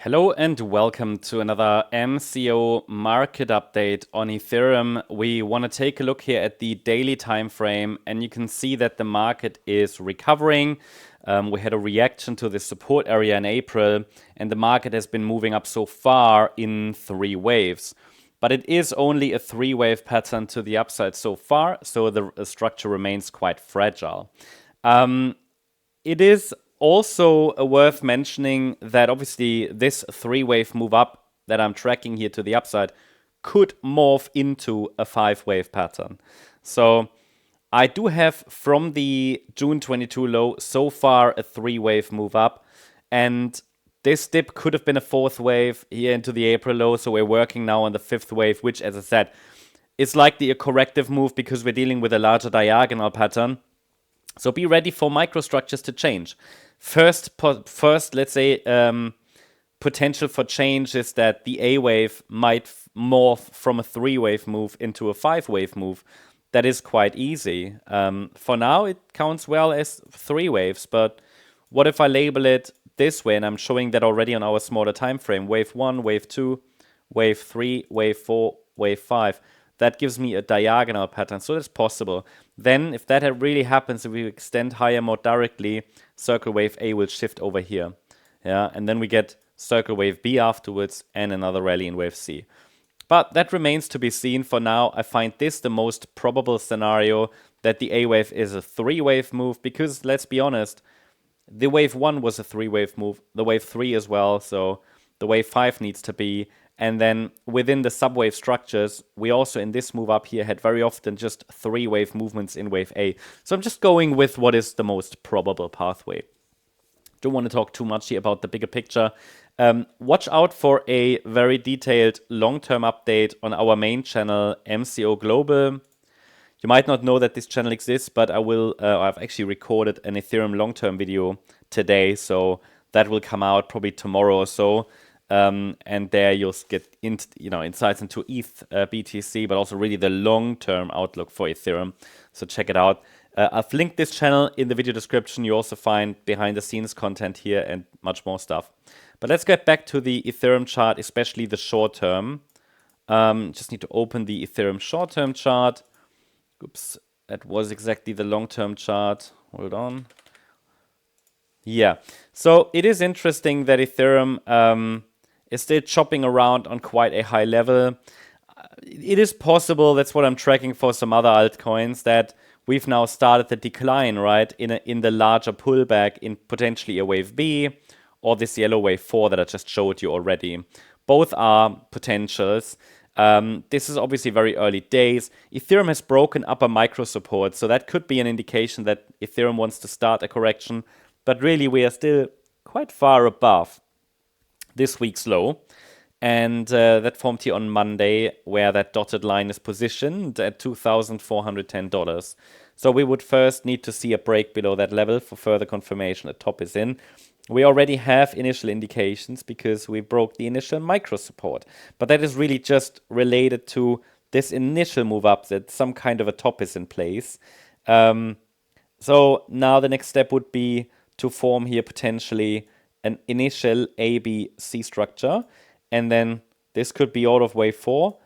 Hello and welcome to another MCO market update on Ethereum. We want to take a look here at the daily time frame, and you can see that the market is recovering. We had a reaction to the support area in April, and the market has been moving up so far in 3 waves. But it is only a 3-wave pattern to the upside so far, so the structure remains quite fragile. It is also worth mentioning that obviously this 3-wave move up that I'm tracking here to the upside could morph into a 5-wave pattern. So I do have from the June 22 low so far a 3-wave move up, and this dip could have been a 4th wave here into the April low, so we're working now on the 5th wave, which, as I said, is likely a corrective move because we're dealing with a larger diagonal pattern. So be ready for microstructures to change. First, let's say, potential for change is that the A wave might morph from a 3-wave move into a 5-wave move. That is quite easy. For now, it counts well as 3 waves, but what if I label it this way, and I'm showing that already on our smaller time frame, wave 1, wave 2, wave 3, wave 4, wave 5. That gives me a diagonal pattern, so that's possible. Then, if that really happens, if we extend higher more directly, circle wave A will shift over here. Yeah, and then we get circle wave B afterwards and another rally in wave C. But that remains to be seen. For now, I find this the most probable scenario, that the A wave is a 3-wave move, because let's be honest, the wave 1 was a 3-wave move, the wave 3 as well, so the wave 5 needs to be. And then within the subwave structures, we also in this move up here had very often just 3-wave movements in wave A. So I'm just going with what is the most probable pathway. Don't want to talk too much here about the bigger picture. Watch out for a very detailed long-term update on our main channel, MCO Global. You might not know that this channel exists, but I've actually recorded an Ethereum long-term video today, so that will come out probably tomorrow or so. And there you'll get insights into ETH, BTC, but also really the long-term outlook for Ethereum. So check it out. I've linked this channel in the video description. You also find behind-the-scenes content here and much more stuff. But let's get back to the Ethereum chart, especially the short-term. Just need to open the Ethereum short-term chart. Oops, that was exactly the long-term chart. Hold on. Yeah, so it is interesting that Ethereum is still chopping around on quite a high level. It is possible, that's what I'm tracking for some other altcoins, that we've now started the decline, right, in the larger pullback in potentially a wave B or this yellow wave 4 that I just showed you already. Both are potentials. This is obviously very early days. Ethereum has broken upper micro support, so that could be an indication that Ethereum wants to start a correction, but really we are still quite far above this week's low, and that formed here on Monday, where that dotted line is positioned at $2,410. So we would first need to see a break below that level for further confirmation the top is in. We already have initial indications because we broke the initial micro support, but that is really just related to this initial move up, that some kind of a top is in place. So now the next step would be to form here potentially an initial ABC structure, and then this could be out of wave 4,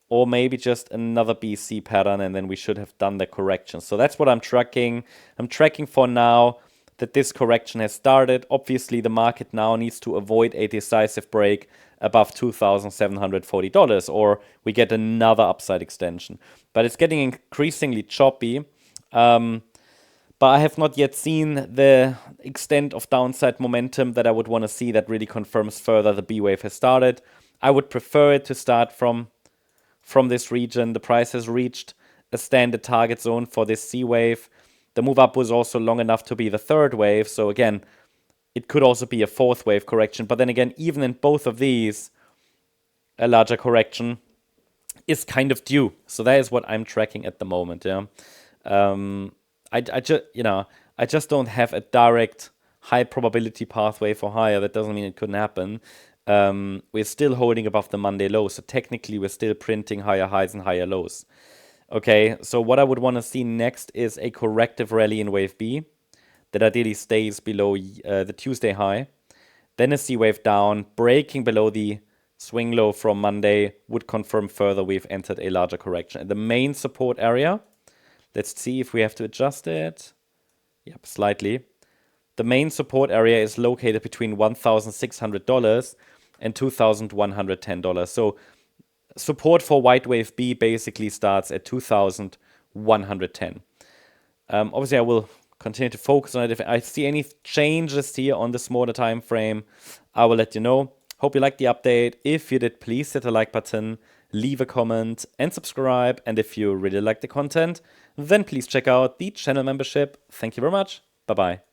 or maybe just another BC pattern, and then we should have done the correction. So that's what I'm tracking. I'm tracking for now that this correction has started. Obviously, the market now needs to avoid a decisive break above $2,740, or we get another upside extension. But it's getting increasingly choppy. But I have not yet seen the extent of downside momentum that I would want to see that really confirms further the B wave has started. I would prefer it to start from this region. The price has reached a standard target zone for this C wave. The move up was also long enough to be the 3rd wave. So again, it could also be a 4th wave correction. But then again, even in both of these, a larger correction is kind of due. So that is what I'm tracking at the moment. Yeah. I just don't have a direct high probability pathway for higher. That doesn't mean it couldn't happen. We're still holding above the Monday low, so technically we're still printing higher highs and higher lows. Okay, so what I would want to see next is a corrective rally in wave B that ideally stays below the Tuesday high. then a C wave down, breaking below the swing low from Monday would confirm further we've entered a larger correction. And the main support area, let's see if we have to adjust it. Yep, slightly. The main support area is located between $1,600 and $2,110. So support for white wave B basically starts at 2,110. Obviously, I will continue to focus on it. If I see any changes here on the smaller time frame, I will let you know. Hope you liked the update. If you did, please hit the like button, leave a comment, and subscribe. And if you really like the content, then please check out the channel membership. Thank you very much. Bye-bye.